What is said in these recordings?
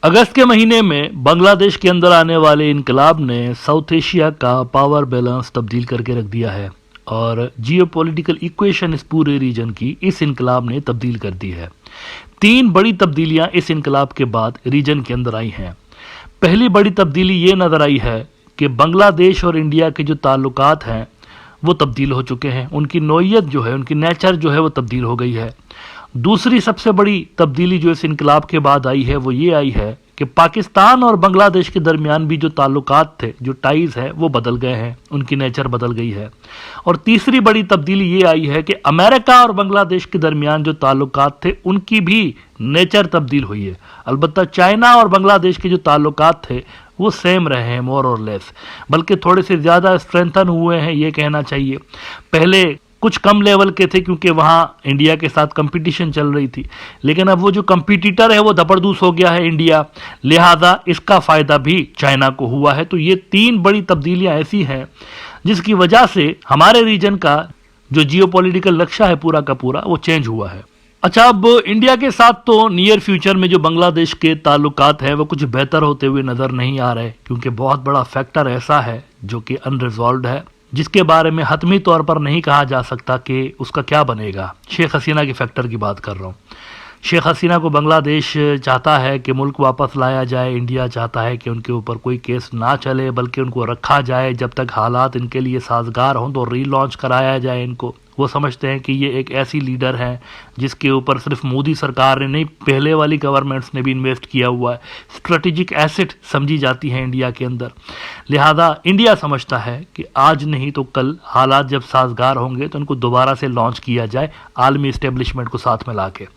अगस्त के महीने में बांग्लादेश के अंदर आने वाले इनकलाब ने साउथ एशिया का पावर बैलेंस तब्दील करके रख दिया है और जियोपॉलिटिकल इक्वेशन इस पूरे रीजन की इस इनकलाब ने तब्दील कर दी है। 3 बड़ी तब्दीलियां इस इनकलाब के बाद रीजन के अंदर आई हैं। पहली बड़ी तब्दीली ये नज़र आई है कि बांग्लादेश और इंडिया के जो ताल्लुकात हैं वो तब्दील हो चुके हैं, उनकी नोयत जो है, उनकी नेचर जो है वो तब्दील हो गई है। दूसरी सबसे बड़ी तब्दीली जो इस इनकलाब के बाद आई है वो ये आई है कि पाकिस्तान और बांग्लादेश के दरमियान भी जो ताल्लुकात थे, जो टाइज है, वो बदल गए हैं, उनकी नेचर बदल गई है। और तीसरी बड़ी तब्दीली ये आई है कि अमेरिका और बांग्लादेश के दरमियान जो ताल्लुकात थे उनकी भी नेचर तब्दील हुई है। अलबत्ता चाइना और बांग्लादेश के जो ताल्लुकात थे वो सेम रहे हैं, मोर और लेस, बल्कि थोड़े से ज़्यादा स्ट्रेंथन हुए हैं ये कहना चाहिए। पहले कुछ कम लेवल के थे क्योंकि वहाँ इंडिया के साथ कंपटीशन चल रही थी, लेकिन अब वो जो कंपटीटर है वो जबरदस्त हो गया है इंडिया, लिहाजा इसका फ़ायदा भी चाइना को हुआ है। तो ये 3 बड़ी तब्दीलियाँ ऐसी हैं जिसकी वजह से हमारे रीजन का जो जियोपॉलिटिकल नक्शा है पूरा का पूरा वो चेंज हुआ है। अच्छा, अब इंडिया के साथ तो नियर फ्यूचर में जो बांग्लादेश के ताल्लुकात हैं वो कुछ बेहतर होते हुए नज़र नहीं आ रहे, क्योंकि बहुत बड़ा फैक्टर ऐसा है जो कि अनरिजॉल्व्ड है, जिसके बारे में हतमी तौर पर नहीं कहा जा सकता कि उसका क्या बनेगा। शेख हसीना के फैक्टर की बात कर रहा हूँ। शेख हसीना को बांग्लादेश चाहता है कि मुल्क वापस लाया जाए, इंडिया चाहता है कि उनके ऊपर कोई केस ना चले बल्कि उनको रखा जाए जब तक हालात इनके लिए साजगार हों, तो रीलॉन्च कराया जाए इनको। वो समझते हैं कि ये एक ऐसी लीडर हैं जिसके ऊपर सिर्फ मोदी सरकार ने नहीं, पहले वाली गवर्नमेंट्स ने भी इन्वेस्ट किया हुआ है, स्ट्रेटेजिक एसेट समझी जाती है इंडिया के अंदर। लिहाजा इंडिया समझता है कि आज नहीं तो कल हालात जब साजगार होंगे तो उनको दोबारा से लॉन्च किया जाए आलमी इस्टेब्लिशमेंट को साथ में ला के।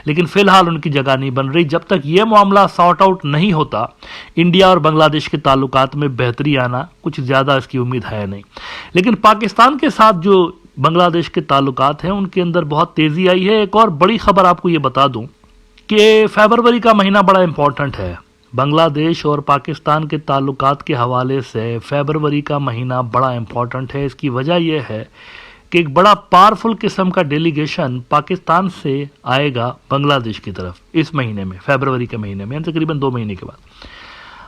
लेकिन फ़िलहाल उनकी जगह नहीं बन रही। जब तक ये मामला सॉर्ट आउट नहीं होता, इंडिया और बांग्लादेश के ताल्लुकात में बेहतरी आना कुछ ज़्यादा इसकी उम्मीद है नहीं। लेकिन पाकिस्तान के साथ जो बांग्लादेश के ताल्लुकात हैं उनके अंदर बहुत तेज़ी आई है। एक और बड़ी खबर आपको ये बता दूं कि फरवरी का महीना बड़ा इंपॉर्टेंट है। बांग्लादेश और पाकिस्तान के ताल्लुकात के हवाले से फरवरी का महीना बड़ा इंपॉर्टेंट है। इसकी वजह यह है कि एक बड़ा पावरफुल किस्म का डेलीगेशन पाकिस्तान से आएगा बांग्लादेश की तरफ इस महीने में, फरवरी के महीने में, तकरीबन 2 महीने के बाद।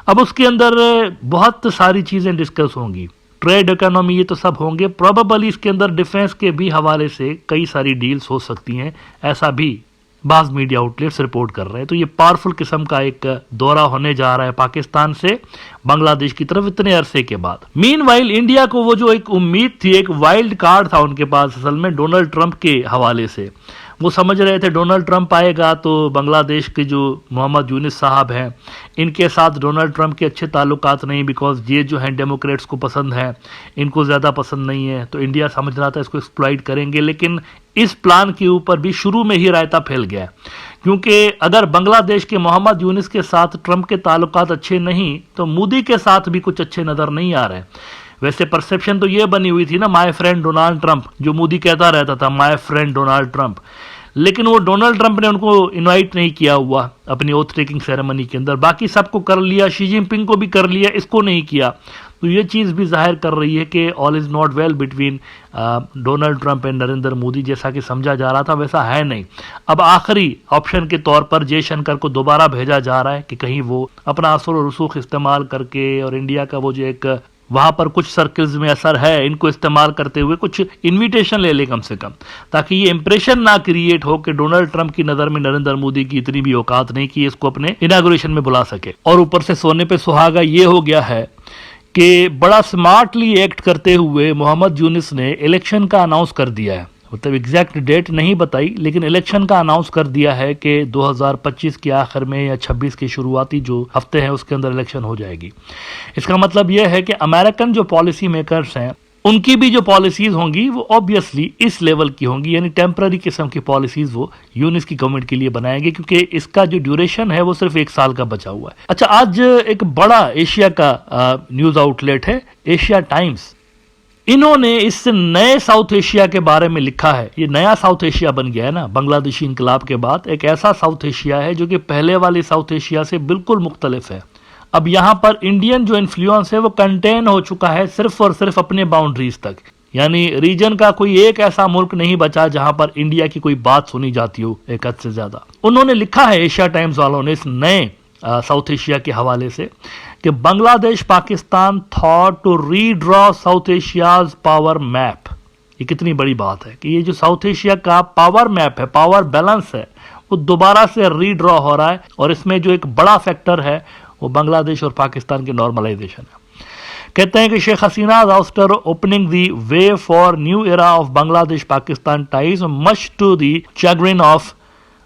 अब उसके अंदर बहुत सारी चीज़ें डिस्कस होंगी, ट्रेड, इकोनॉमी, ये तो सब होंगे। प्रोबेबली इसके अंदर डिफेंस के भी हवाले से कई सारी डील्स हो सकती हैं, ऐसा भी बाज़ मीडिया आउटलेट्स रिपोर्ट कर रहे हैं। तो ये पावरफुल किस्म का एक दौरा होने जा रहा है पाकिस्तान से बांग्लादेश की तरफ इतने अरसे के बाद। मीनवाइल इंडिया को वो जो एक उम्मीद थी, एक वाइल्ड कार्ड था उनके पास असल में डोनाल्ड ट्रंप के हवाले से। वो समझ रहे थे डोनाल्ड ट्रंप आएगा तो बांग्लादेश के जो मोहम्मद यूनिस साहब हैं इनके साथ डोनाल्ड ट्रंप के अच्छे ताल्लुकात नहीं, बिकॉज ये जो हैं डेमोक्रेट्स को पसंद हैं, इनको ज़्यादा पसंद नहीं है, तो इंडिया समझ रहा था इसको एक्सप्लॉइट करेंगे। लेकिन इस प्लान के ऊपर भी शुरू में ही रायता फैल गया, क्योंकि अगर बांग्लादेश के मोहम्मद यूनिस के साथ ट्रंप के ताल्लुकात अच्छे नहीं तो मोदी के साथ भी कुछ अच्छे नज़र नहीं आ रहे। वैसे परसेप्शन तो ये बनी हुई थी ना, माय फ्रेंड डोनाल्ड ट्रंप, जो मोदी कहता रहता था माय फ्रेंड डोनाल्ड ट्रंप, लेकिन वो डोनाल्ड ट्रंप ने उनको इनवाइट नहीं किया हुआ अपनी ओथ टेकिंग सेरेमनी के अंदर। बाकी सबको कर लिया, शी जिनपिंग को भी कर लिया, इसको नहीं किया। तो ये चीज़ भी जाहिर कर रही है कि all is not well between Donald Trump and Narendra Modi, जैसा कि समझा जा रहा था वैसा है नहीं। अब आखिरी ऑप्शन के तौर पर जयशंकर को दोबारा भेजा जा रहा है कि कहीं वो अपना असर और रसूख इस्तेमाल करके और इंडिया का वो जो एक वहाँ पर कुछ सर्कल्स में असर है इनको इस्तेमाल करते हुए कुछ इनविटेशन ले ले कम से कम, ताकि ये इंप्रेशन ना क्रिएट हो कि डोनाल्ड ट्रंप की नज़र में नरेंद्र मोदी की इतनी भी औकात नहीं कि इसको अपने इनागुरेशन में बुला सके। और ऊपर से सोने पे सुहागा ये हो गया है कि बड़ा स्मार्टली एक्ट करते हुए मोहम्मद यूनिस ने इलेक्शन का अनाउंस कर दिया है। मतलब एग्जैक्ट डेट नहीं बताई, लेकिन इलेक्शन का अनाउंस कर दिया है कि 2025 के आखिर में या 26 के शुरुआती जो हफ्ते हैं उसके अंदर इलेक्शन हो जाएगी। इसका मतलब यह है कि अमेरिकन जो पॉलिसी मेकर्स हैं उनकी भी जो पॉलिसीज़ होंगी वो ऑब्वियसली इस लेवल की होंगी, यानी टेम्पररी किस्म की पॉलिसीज़ वो यूनिस की गवर्नमेंट के लिए बनाएंगे, क्योंकि इसका जो ड्यूरेशन है वो सिर्फ 1 साल का बचा हुआ है। अच्छा, आज एक बड़ा एशिया का न्यूज़ आउटलेट है एशिया टाइम्स, इन्होंने इस नए साउथ एशिया के बारे में लिखा है। ये नया साउथ एशिया बन गया है ना बांग्लादेशी इनकलाब के बाद, एक ऐसा साउथ एशिया है जो कि पहले वाले साउथ एशिया से बिल्कुल मुख्तलिफ है। अब यहाँ पर इंडियन जो इन्फ्लुएंस है वो कंटेन हो चुका है सिर्फ और सिर्फ अपने बाउंड्रीज तक, यानी रीजन का कोई एक ऐसा मुल्क नहीं बचा जहां पर इंडिया की कोई बात सुनी जाती हो एक हद से ज्यादा। उन्होंने लिखा है एशिया टाइम्स वालों ने इस नए साउथ एशिया के हवाले से कि Bangladesh Pakistan thought to redraw South Asia's power map. ये कितनी बड़ी बात है कि ये जो साउथ एशिया का पावर मैप है, पावर बैलेंस है, वो दोबारा से रीड्रॉ हो रहा है और इसमें जो एक बड़ा फैक्टर है वो बांग्लादेश और पाकिस्तान के नॉर्मलाइजेशन है। कहते हैं कि Sheikh Hasina after opening the way for new era of Bangladesh Pakistan ties much to the chagrin of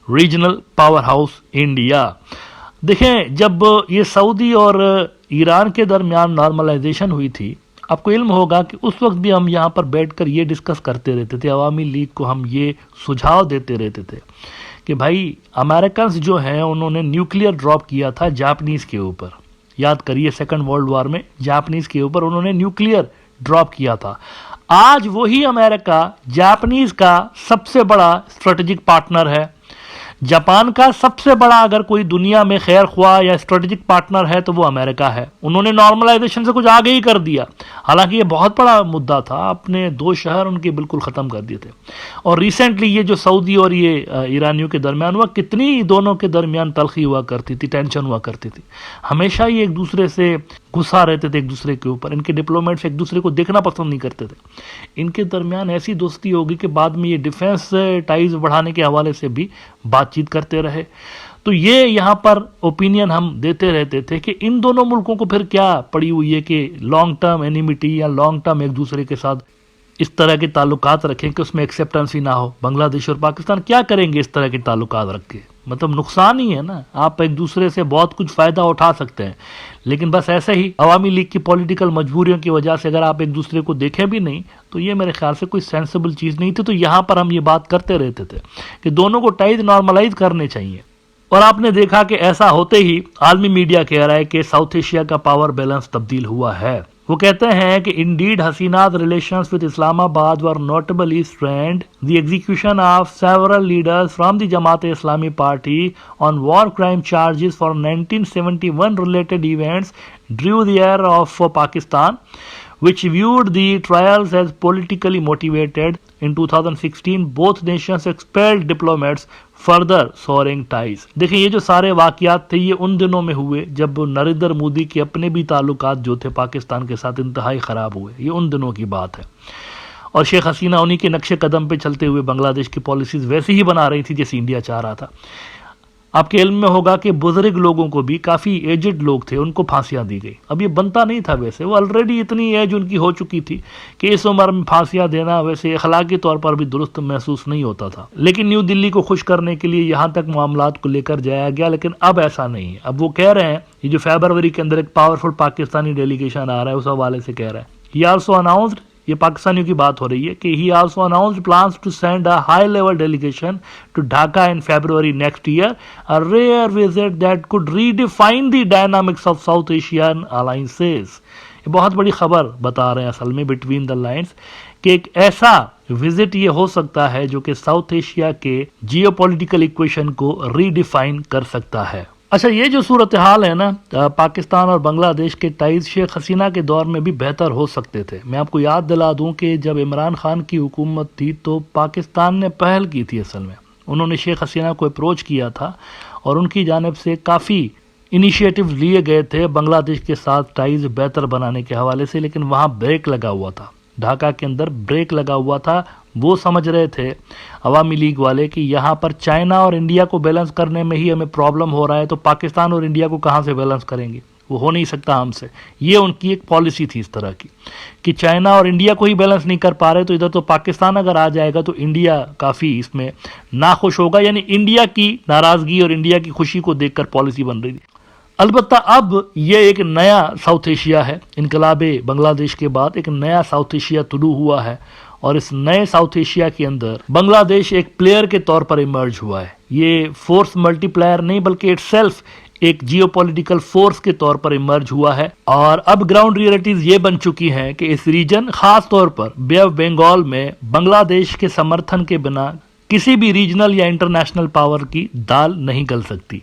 regional power house India. देखें, जब ये सऊदी और ईरान के दरमियान नॉर्मलाइजेशन हुई थी, आपको इल्म होगा कि उस वक्त भी हम यहाँ पर बैठकर ये डिस्कस करते रहते थे, अवामी लीग को हम ये सुझाव देते रहते थे कि भाई अमेरिकन्स जो हैं उन्होंने न्यूक्लियर ड्रॉप किया था जापानीज़ के ऊपर। याद करिए, सेकंड वर्ल्ड वॉर में जापानीज़ के ऊपर उन्होंने न्यूक्लियर ड्रॉप किया था। आज वही अमेरिका जापानीज़ का सबसे बड़ा स्ट्रेटेजिक पार्टनर है। जापान का सबसे बड़ा अगर कोई दुनिया में खैर ख्वाह या स्ट्रेटेजिक पार्टनर है तो वो अमेरिका है। उन्होंने नॉर्मलाइजेशन से कुछ आगे ही कर दिया, हालांकि ये बहुत बड़ा मुद्दा था। अपने 2 शहर उनके बिल्कुल ख़त्म कर दिए थे। और रिसेंटली ये जो सऊदी और ये ईरानियों के दरमियान हुआ, कितनी दोनों के दरमियान तलखी हुआ करती थी, टेंशन हुआ करती थी। हमेशा ये एक दूसरे से गुस्सा रहते थे एक दूसरे के ऊपर। इनके डिप्लोमेट्स एक दूसरे को देखना पसंद नहीं करते थे। इनके दरमियान ऐसी दोस्ती होगी कि बाद में ये डिफेंस टाइज बढ़ाने के हवाले से भी बातचीत करते रहे। तो ये यहाँ पर ओपिनियन हम देते रहते थे कि इन दोनों मुल्कों को फिर क्या पड़ी हुई है कि लॉन्ग टर्म एनिमिटी या लॉन्ग टर्म एक दूसरे के साथ इस तरह के ताल्लुकात रखें कि उसमें एक्सेप्टेंस ही ना हो। बांग्लादेश और पाकिस्तान क्या करेंगे इस तरह के ताल्लुकात रख के? मतलब नुकसान ही है ना। आप एक दूसरे से बहुत कुछ फ़ायदा उठा सकते हैं, लेकिन बस ऐसे ही अवामी लीग की पॉलिटिकल मजबूरियों की वजह से अगर आप एक दूसरे को देखें भी नहीं तो ये मेरे ख्याल से कोई सेंसिबल चीज़ नहीं थी। तो यहाँ पर हम ये बात करते रहते थे कि दोनों को टाइज नॉर्मलाइज करने चाहिए। और आपने देखा कि ऐसा होते ही आलमी मीडिया कह रहा है कि साउथ एशिया का पावर बैलेंस तब्दील हुआ है। वो कहते हैं कि Indeed हसीना's relations with Islamabad were notably strained. The execution of several leaders from the Jamaat-e-Islami party on war crime charges for 1971 related events drew the ire of Pakistan, which viewed the trials as politically motivated. In 2016, both nations expelled diplomats, further souring ties. देखिए, ये जो सारे वाक़यात थे ये उन दिनों में हुए जब नरेंद्र मोदी के अपने भी ताल्लुकात जो थे पाकिस्तान के साथ इंतहाई ख़राब हुए। ये उन दिनों की बात है। और शेख हसीना उन्हीं के नक्शे कदम पे चलते हुए बांग्लादेश की पॉलिसीज़ वैसी ही बना रही थी जैसे इंडिया चाह रहा था। आपके इल्म में होगा कि बुजुर्ग लोगों को भी, काफ़ी एजड लोग थे, उनको फांसियां दी गई। अब ये बनता नहीं था, वैसे वो ऑलरेडी इतनी एज उनकी हो चुकी थी कि इस उम्र में फांसियां देना वैसे अखलाकी तौर पर भी दुरुस्त महसूस नहीं होता था। लेकिन न्यू दिल्ली को खुश करने के लिए यहाँ तक मामलात को लेकर जाया गया, लेकिन अब ऐसा नहीं है। अब वो कह रहे हैं, ये जो फरवरी के अंदर एक पावरफुल पाकिस्तानी डेलीगेशन आ रहा है उस हवाले से कह रहे हैं, ही आल्सो अनाउंस्ड, ये पाकिस्तानियों की बात हो रही है कि he also announced plans to send a high-level delegation to Dhaka in February next year, a rare visit that could redefine the dynamics of South Asian alliances. ये बहुत बड़ी खबर बता रहे हैं असल में बिटवीन द लाइन्स कि एक ऐसा विजिट ये हो सकता है जो कि साउथ एशिया के जियोपॉलिटिकल इक्वेशन को रीडिफाइन कर सकता है। अच्छा, ये जो सूरत हाल है ना, पाकिस्तान और बांग्लादेश के टाइज शेख हसीना के दौर में भी बेहतर हो सकते थे। मैं आपको याद दिला दूं कि जब इमरान खान की हुकूमत थी तो पाकिस्तान ने पहल की थी। असल में उन्होंने शेख हसीना को अप्रोच किया था और उनकी जानिब से काफ़ी इनिशिएटिव लिए गए थे बांग्लादेश के साथ टाइज बेहतर बनाने के हवाले से, लेकिन वहाँ ब्रेक लगा हुआ था। ढाका के अंदर ब्रेक लगा हुआ था। वो समझ रहे थे अवामी लीग वाले कि यहाँ पर चाइना और इंडिया को बैलेंस करने में ही हमें प्रॉब्लम हो रहा है, तो पाकिस्तान और इंडिया को कहाँ से बैलेंस करेंगे, वो हो नहीं सकता हमसे। ये उनकी एक पॉलिसी थी इस तरह की कि चाइना और इंडिया को ही बैलेंस नहीं कर पा रहे, तो इधर तो पाकिस्तान अगर आ जाएगा तो इंडिया काफ़ी इसमें नाखुश होगा। यानी इंडिया की नाराज़गी और इंडिया की खुशी को देखकर पॉलिसी बन रही थी। अलबत्ता अब ये एक नया साउथ एशिया है। इनकलाबे बांग्लादेश के बाद एक नया साउथ एशिया तुलू हुआ है और इस नए साउथ एशिया के अंदर बांग्लादेश एक प्लेयर के तौर पर इमर्ज हुआ है। ये फोर्स मल्टीप्लायर नहीं बल्कि इटसेल्फ एक जियोपॉलिटिकल फोर्स के तौर पर इमर्ज हुआ है। और अब ग्राउंड रियलिटीज ये बन चुकी हैं कि इस रीजन, खास तौर पर बे ऑफ बंगाल में बांग्लादेश के समर्थन के बिना किसी भी रीजनल या इंटरनेशनल पावर की दाल नहीं गल सकती।